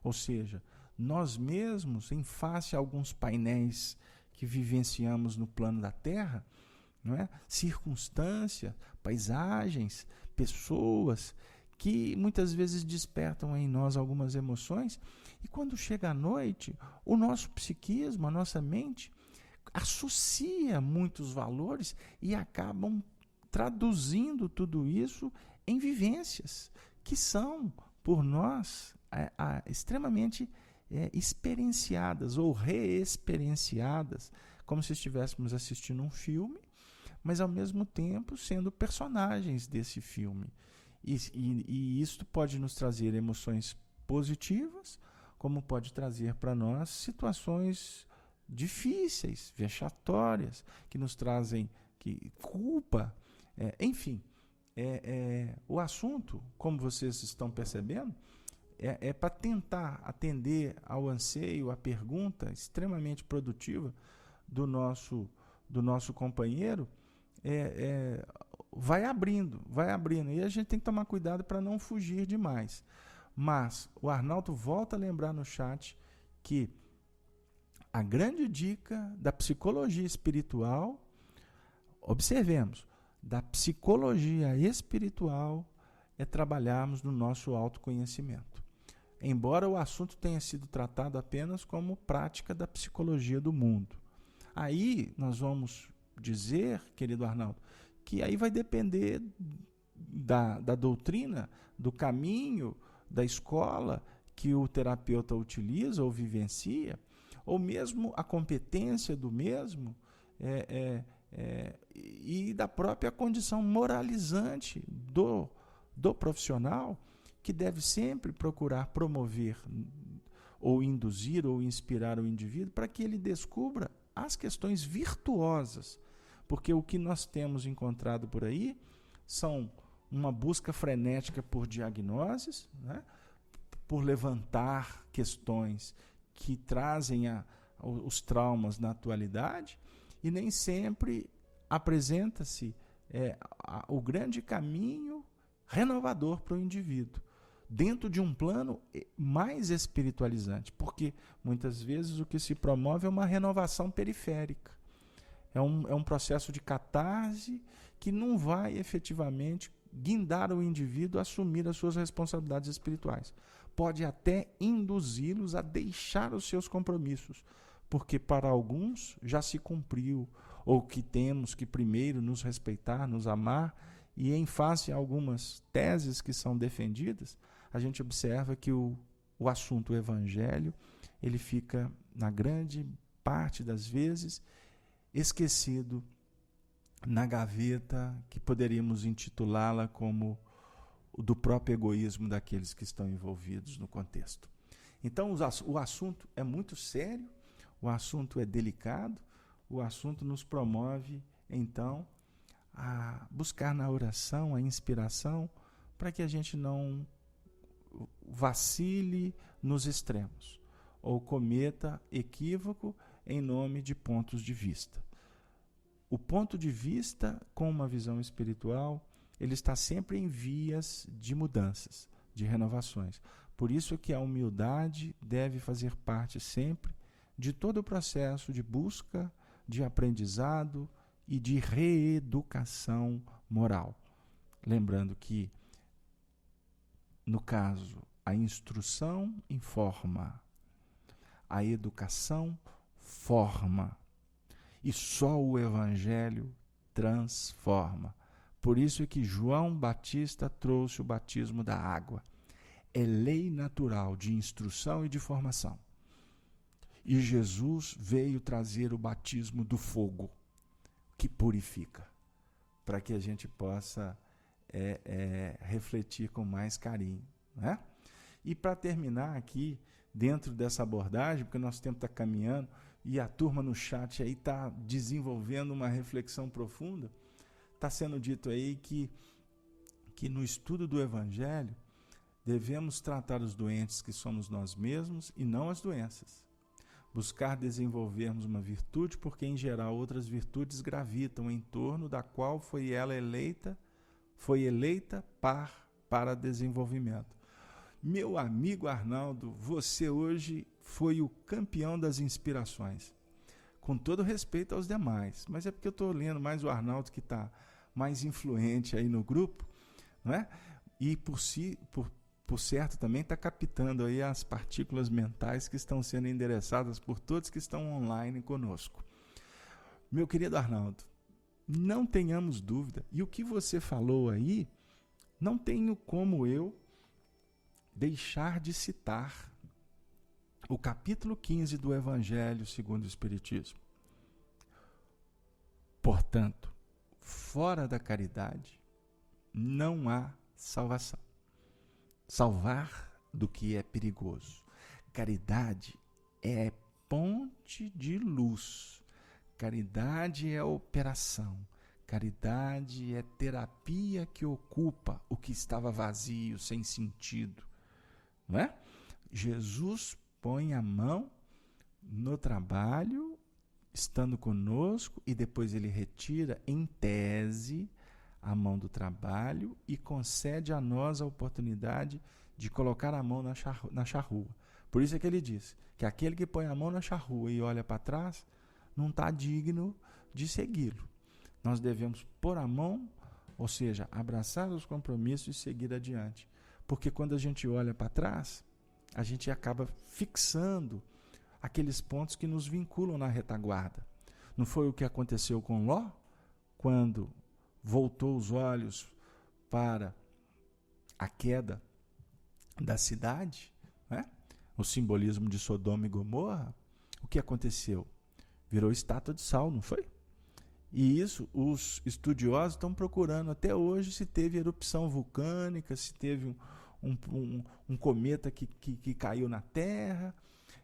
ou seja, nós mesmos, em face a alguns painéis que vivenciamos no plano da Terra, não é? Circunstâncias, paisagens, pessoas que muitas vezes despertam em nós algumas emoções, e quando chega a noite, o nosso psiquismo, a nossa mente, associa muitos valores e acabam traduzindo tudo isso em vivências que são, por nós, extremamente experienciadas ou reexperienciadas, como se estivéssemos assistindo um filme, mas ao mesmo tempo sendo personagens desse filme. E isso pode nos trazer emoções positivas, como pode trazer para nós situações difíceis, vexatórias, que nos trazem culpa. Enfim, o assunto, como vocês estão percebendo, é para tentar atender ao anseio, à pergunta extremamente produtiva do nosso companheiro. Vai abrindo, e a gente tem que tomar cuidado para não fugir demais. Mas o Arnaldo volta a lembrar no chat que a grande dica da psicologia espiritual, observemos, da psicologia espiritual é trabalharmos no nosso autoconhecimento. Embora o assunto tenha sido tratado apenas como prática da psicologia do mundo. Aí nós vamos dizer, querido Arnaldo, que aí vai depender da doutrina, do caminho, da escola que o terapeuta utiliza ou vivencia, ou mesmo a competência do mesmo, e da própria condição moralizante do profissional, que deve sempre procurar promover ou induzir ou inspirar o indivíduo para que ele descubra as questões virtuosas. Porque o que nós temos encontrado por aí são uma busca frenética por diagnoses, né? Por levantar questões que trazem os traumas na atualidade, e nem sempre apresenta-se o grande caminho renovador para o indivíduo, dentro de um plano mais espiritualizante, porque muitas vezes o que se promove é uma renovação periférica. É um processo de catarse que não vai efetivamente guindar o indivíduo a assumir as suas responsabilidades espirituais. Pode até induzi-los a deixar os seus compromissos, porque para alguns já se cumpriu, ou que temos que primeiro nos respeitar, nos amar, e em face a algumas teses que são defendidas, a gente observa que o assunto evangelho, ele fica, na grande parte das vezes, esquecido na gaveta que poderíamos intitulá-la como do próprio egoísmo daqueles que estão envolvidos no contexto. Então, o assunto é muito sério, o assunto é delicado, o assunto nos promove, então, a buscar na oração a inspiração para que a gente não vacile nos extremos ou cometa equívoco em nome de pontos de vista. O ponto de vista com uma visão espiritual, ele está sempre em vias de mudanças, de renovações. Por isso que a humildade deve fazer parte sempre de todo o processo de busca, de aprendizado e de reeducação moral. Lembrando que, no caso, a instrução informa, a educação forma, e só o Evangelho transforma. Por isso é que João Batista trouxe o batismo da água. É lei natural de instrução e de formação. E Jesus veio trazer o batismo do fogo, que purifica, para que a gente possa refletir com mais carinho, né? E para terminar aqui, dentro dessa abordagem, porque nosso tempo está caminhando, e a turma no chat aí está desenvolvendo uma reflexão profunda, está sendo dito aí que no estudo do Evangelho devemos tratar os doentes que somos nós mesmos e não as doenças. Buscar desenvolvermos uma virtude, porque em geral outras virtudes gravitam em torno da qual foi eleita para desenvolvimento. Meu amigo Arnaldo, você hoje foi o campeão das inspirações. Com todo respeito aos demais, mas é porque eu estou lendo mais o Arnaldo, que está mais influente aí no grupo, não é? e por certo também está captando aí as partículas mentais que estão sendo endereçadas por todos que estão online conosco. Meu querido Arnaldo, não tenhamos dúvida, e o que você falou aí, não tenho como eu deixar de citar o capítulo 15 do Evangelho segundo o Espiritismo. Portanto, fora da caridade, não há salvação. Salvar do que é perigoso. Caridade é ponte de luz. Caridade é operação. Caridade é terapia que ocupa o que estava vazio, sem sentido. Não é? Jesus põe a mão no trabalho, estando conosco, e depois ele retira, em tese, a mão do trabalho e concede a nós a oportunidade de colocar a mão na charrua. Por isso é que ele diz que aquele que põe a mão na charrua e olha para trás não está digno de segui-lo. Nós devemos pôr a mão, ou seja, abraçar os compromissos e seguir adiante. Porque quando a gente olha para trás, a gente acaba fixando aqueles pontos que nos vinculam na retaguarda. Não foi o que aconteceu com Ló, quando voltou os olhos para a queda da cidade, né? O simbolismo de Sodoma e Gomorra? O que aconteceu? Virou estátua de sal, não foi? E isso, os estudiosos estão procurando até hoje se teve erupção vulcânica, se teve um cometa que caiu na Terra,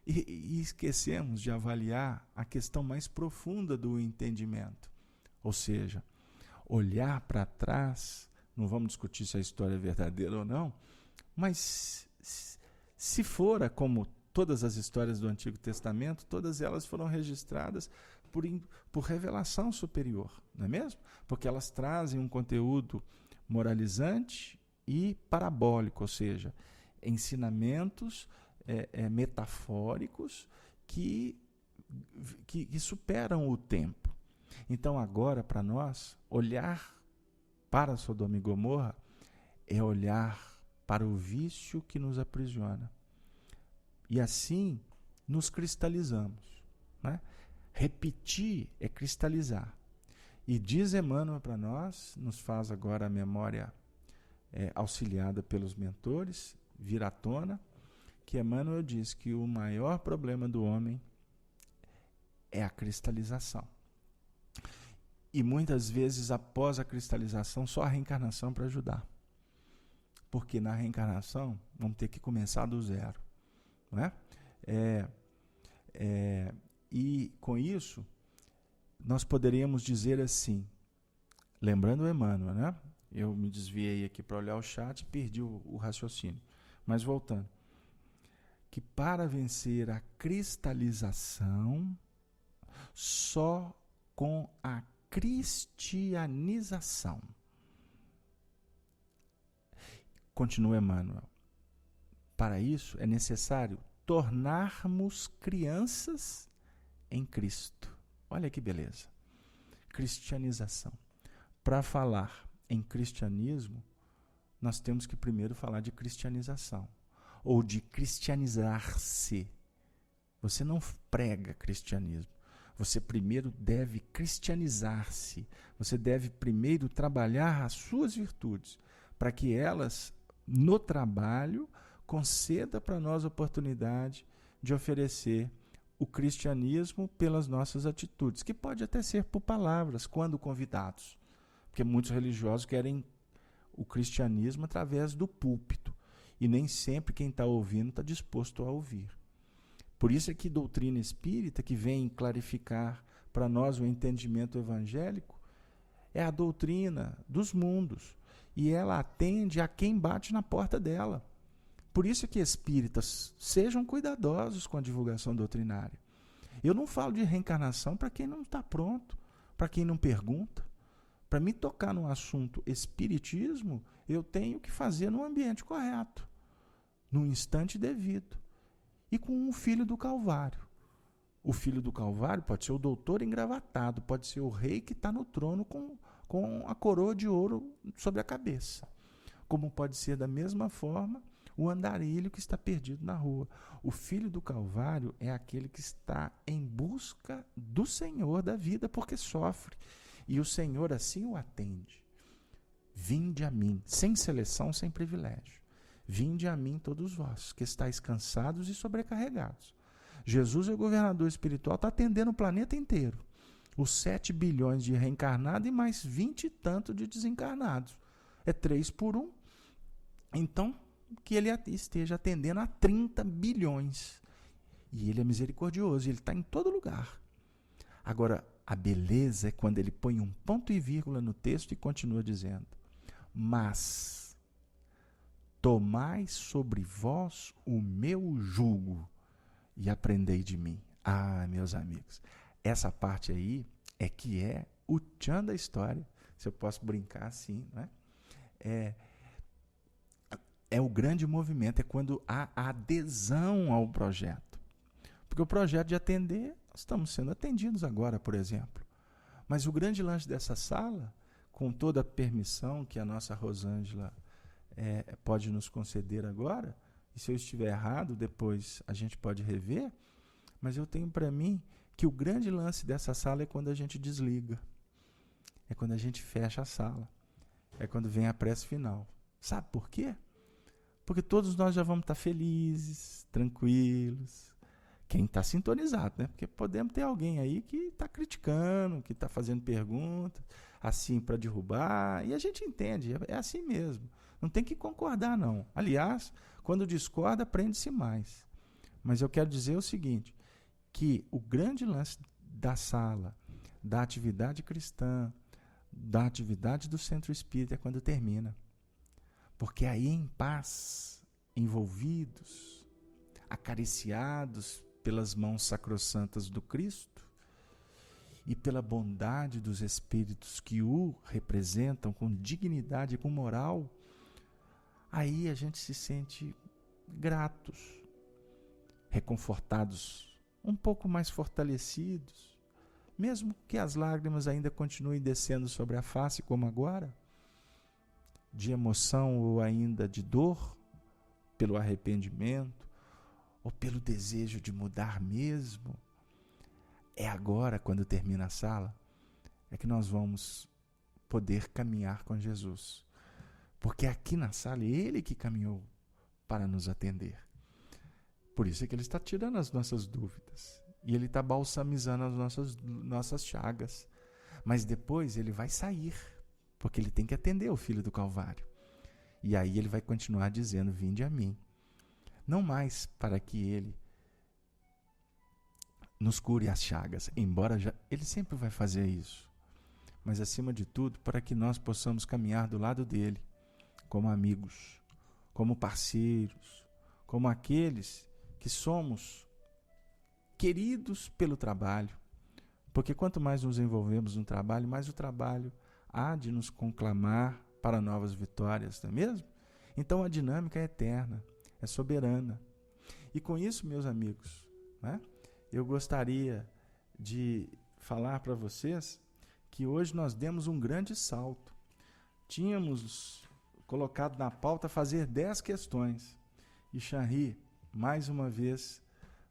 e esquecemos de avaliar a questão mais profunda do entendimento. Ou seja, olhar para trás, não vamos discutir se a história é verdadeira ou não, mas se fora como todas as histórias do Antigo Testamento, todas elas foram registradas por revelação superior, não é mesmo? Porque elas trazem um conteúdo moralizante e parabólico, ou seja, ensinamentos metafóricos que superam o tempo. Então agora, para nós, olhar para Sodoma e Gomorra é olhar para o vício que nos aprisiona. E assim nos cristalizamos, né? Repetir é cristalizar. E diz Emmanuel para nós, nos faz agora a memória auxiliada pelos mentores, vir à tona, que Emmanuel diz que o maior problema do homem é a cristalização. E muitas vezes, após a cristalização, só a reencarnação para ajudar. Porque na reencarnação, vamos ter que começar do zero. Não é? E com isso, nós poderíamos dizer assim, lembrando o Emmanuel, né? Eu me desviei aqui para olhar o chat e perdi o raciocínio. Mas voltando, que para vencer a cristalização, só com a cristianização. Continua Emmanuel. Para isso é necessário tornarmos crianças em Cristo. Olha que beleza. Cristianização. Para falar em cristianismo, nós temos que primeiro falar de cristianização, ou de cristianizar-se. Você não prega cristianismo. Você primeiro deve cristianizar-se. Você deve primeiro trabalhar as suas virtudes, para que elas, no trabalho, conceda para nós a oportunidade de oferecer o cristianismo pelas nossas atitudes, que pode até ser por palavras, quando convidados. Porque muitos religiosos querem o cristianismo através do púlpito, e nem sempre quem está ouvindo está disposto a ouvir. Por isso é que doutrina espírita, que vem clarificar para nós o entendimento evangélico, é a doutrina dos mundos, e ela atende a quem bate na porta dela. Por isso é que espíritas sejam cuidadosos com a divulgação doutrinária. Eu não falo de reencarnação para quem não está pronto, para quem não pergunta. Para me tocar no assunto espiritismo, eu tenho que fazer no ambiente correto, no instante devido, e com um filho do Calvário. O filho do Calvário pode ser o doutor engravatado, pode ser o rei que está no trono com a coroa de ouro sobre a cabeça. como pode ser da mesma forma o andarilho que está perdido na rua. O filho do Calvário é aquele que está em busca do Senhor da vida, porque sofre. E o Senhor assim o atende. Vinde a mim, sem seleção, sem privilégio. Vinde a mim todos vós, que estáis cansados e sobrecarregados. Jesus é o governador espiritual, está atendendo o planeta inteiro. Os 7 bilhões de reencarnados e mais 20 e tanto de desencarnados. É 3 por 1. Então, que ele esteja atendendo a 30 bilhões. E ele é misericordioso, ele está em todo lugar. Agora, a beleza é quando ele põe um ponto e vírgula no texto e continua dizendo: mas tomai sobre vós o meu jugo e aprendei de mim. Ah, meus amigos, essa parte aí é que é o tchan da história, se eu posso brincar assim, não é? É o grande movimento, é quando há adesão ao projeto. Porque o projeto de atender, nós estamos sendo atendidos agora, por exemplo. Mas o grande lance dessa sala, com toda a permissão que a nossa Rosângela pode nos conceder agora, e se eu estiver errado, depois a gente pode rever, mas eu tenho para mim que o grande lance dessa sala é quando a gente desliga. É quando a gente fecha a sala. É quando vem a prece final. Sabe por quê? Porque todos nós já vamos estar felizes, tranquilos. Quem está sintonizado, né? Porque podemos ter alguém aí que está criticando, que está fazendo perguntas, assim para derrubar. E a gente entende, é assim mesmo. Não tem que concordar, não. Aliás, quando discorda, aprende-se mais. Mas eu quero dizer o seguinte, que o grande lance da sala, da atividade cristã, da atividade do centro espírita é quando termina. Porque aí em paz, envolvidos, acariciados pelas mãos sacrossantas do Cristo e pela bondade dos espíritos que o representam com dignidade e com moral, aí a gente se sente gratos, reconfortados, um pouco mais fortalecidos, mesmo que as lágrimas ainda continuem descendo sobre a face como agora, de emoção ou ainda de dor, pelo arrependimento, ou pelo desejo de mudar mesmo. É agora, quando termina a sala, é que nós vamos poder caminhar com Jesus. Porque aqui na sala é Ele que caminhou para nos atender. Por isso é que Ele está tirando as nossas dúvidas. E Ele está balsamizando as nossas chagas. Mas depois Ele vai sair, porque Ele tem que atender o Filho do Calvário. E aí Ele vai continuar dizendo: vinde a mim. Não mais para que Ele nos cure as chagas, embora Ele sempre vai fazer isso. Mas acima de tudo, para que nós possamos caminhar do lado dEle, como amigos, como parceiros, como aqueles que somos queridos pelo trabalho. Porque quanto mais nos envolvemos no trabalho, mais o trabalho há de nos conclamar para novas vitórias, não é mesmo? Então a dinâmica é eterna, é soberana. E com isso, meus amigos, né, eu gostaria de falar para vocês que hoje nós demos um grande salto. Tínhamos colocado na pauta fazer 10 questões. E, Chanri, mais uma vez,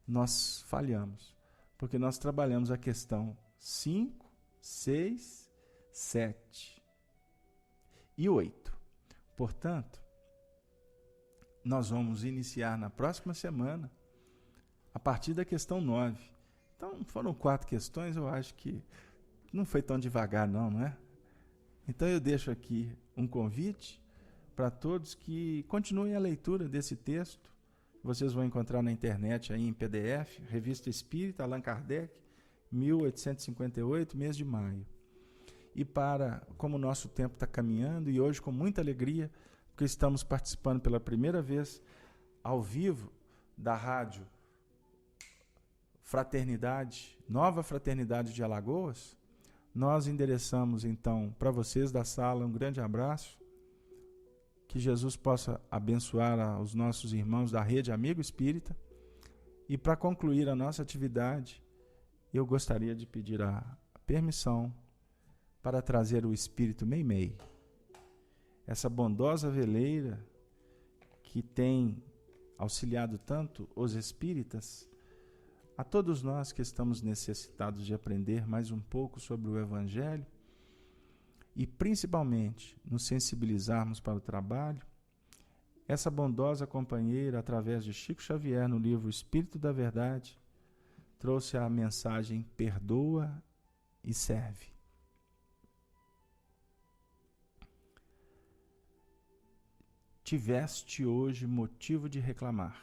nós falhamos. Porque nós trabalhamos a questão 5, 6, 7 e 8. Portanto, nós vamos iniciar na próxima semana a partir da questão 9. Então, foram 4 questões, eu acho que não foi tão devagar não é? Então eu deixo aqui um convite para todos que continuem a leitura desse texto. Vocês vão encontrar na internet aí em PDF, Revista Espírita, Allan Kardec, 1858, mês de maio. E como o nosso tempo está caminhando, e hoje com muita alegria, porque estamos participando pela primeira vez ao vivo da rádio Fraternidade, Nova Fraternidade de Alagoas, nós endereçamos então para vocês da sala um grande abraço, que Jesus possa abençoar os nossos irmãos da Rede Amigo Espírita. E para concluir a nossa atividade, eu gostaria de pedir a permissão para trazer o Espírito Meimei. essa bondosa veleira que tem auxiliado tanto os espíritas, a todos nós que estamos necessitados de aprender mais um pouco sobre o Evangelho e principalmente nos sensibilizarmos para o trabalho, essa bondosa companheira, através de Chico Xavier, no livro Espírito da Verdade, trouxe a mensagem: perdoa e serve. Tiveste hoje motivo de reclamar.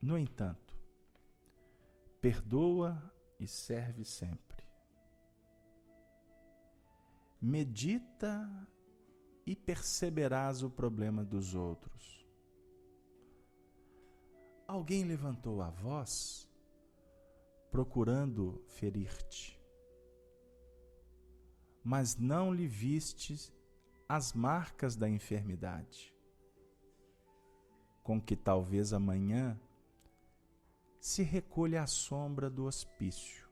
No entanto, perdoa e serve sempre. Medita e perceberás o problema dos outros. Alguém levantou a voz, procurando ferir-te, mas não lhe vistes as marcas da enfermidade, com que talvez amanhã se recolha à sombra do hospício.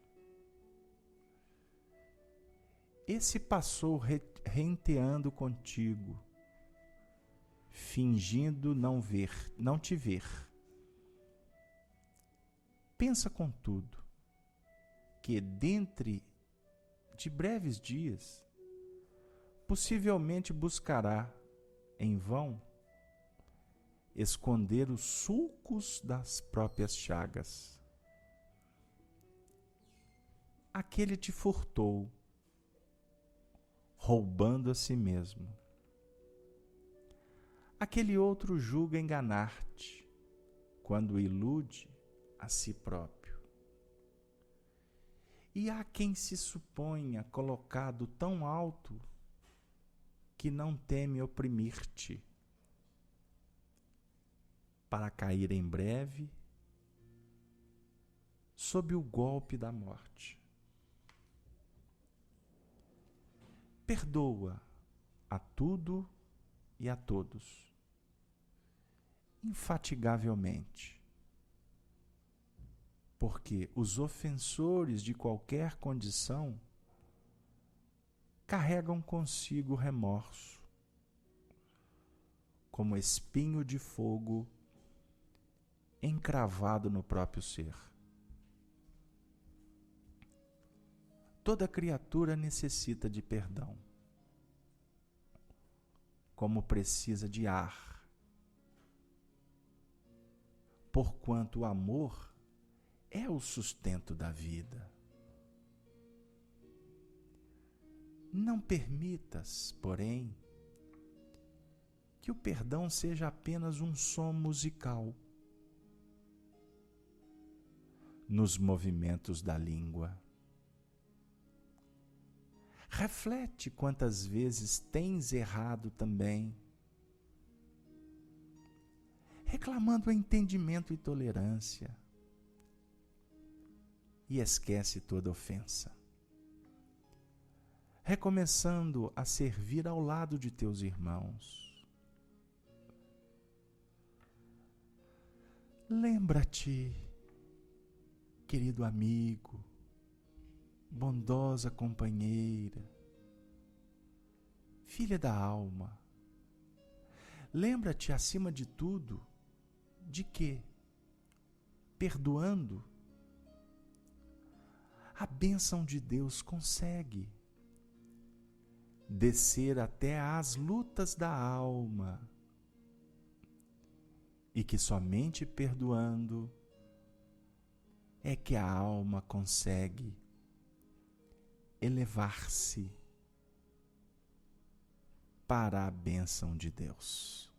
Esse passou renteando contigo, fingindo não te ver. Pensa, contudo, que dentre de breves dias, possivelmente buscará, em vão, esconder os sulcos das próprias chagas. Aquele te furtou, roubando a si mesmo. Aquele outro julga enganar-te, quando ilude a si próprio. E há quem se suponha colocado tão alto que não teme oprimir-te, para cair em breve sob o golpe da morte. Perdoa a tudo e a todos, infatigavelmente, porque os ofensores de qualquer condição carregam consigo remorso, como espinho de fogo encravado no próprio ser. Toda criatura necessita de perdão, como precisa de ar, porquanto o amor é o sustento da vida. Não permitas, porém, que o perdão seja apenas um som musical nos movimentos da língua. Reflete quantas vezes tens errado também, reclamando entendimento e tolerância, e esquece toda ofensa, recomeçando a servir ao lado de teus irmãos. Lembra-te, querido amigo, bondosa companheira, filha da alma, lembra-te acima de tudo de que, perdoando, a bênção de Deus consegue descer até às lutas da alma, e que somente perdoando é que a alma consegue elevar-se para a bênção de Deus.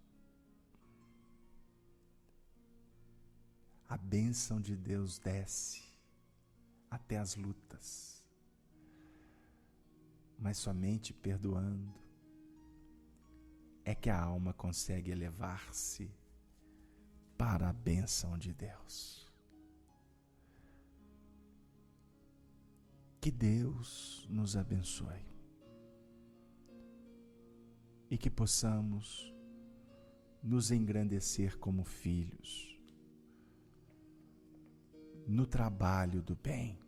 A bênção de Deus desce até as lutas, mas somente perdoando é que a alma consegue elevar-se para a bênção de Deus. Que Deus nos abençoe e que possamos nos engrandecer como filhos no trabalho do bem.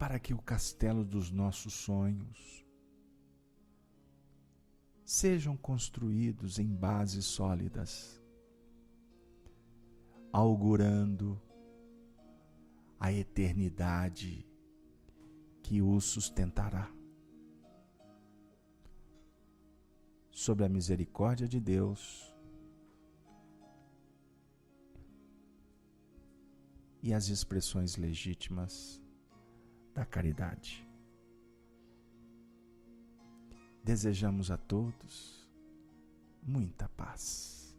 para que o castelo dos nossos sonhos sejam construídos em bases sólidas, augurando a eternidade que os sustentará. Sob a misericórdia de Deus e as expressões legítimas da caridade. Desejamos a todos muita paz.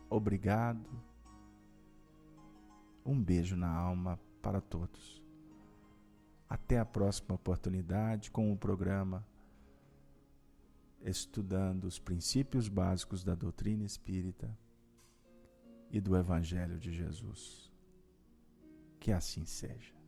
Obrigado. Um beijo na alma para todos. Até a próxima oportunidade com o programa Estudando os Princípios Básicos da Doutrina Espírita e do Evangelho de Jesus. Que assim seja.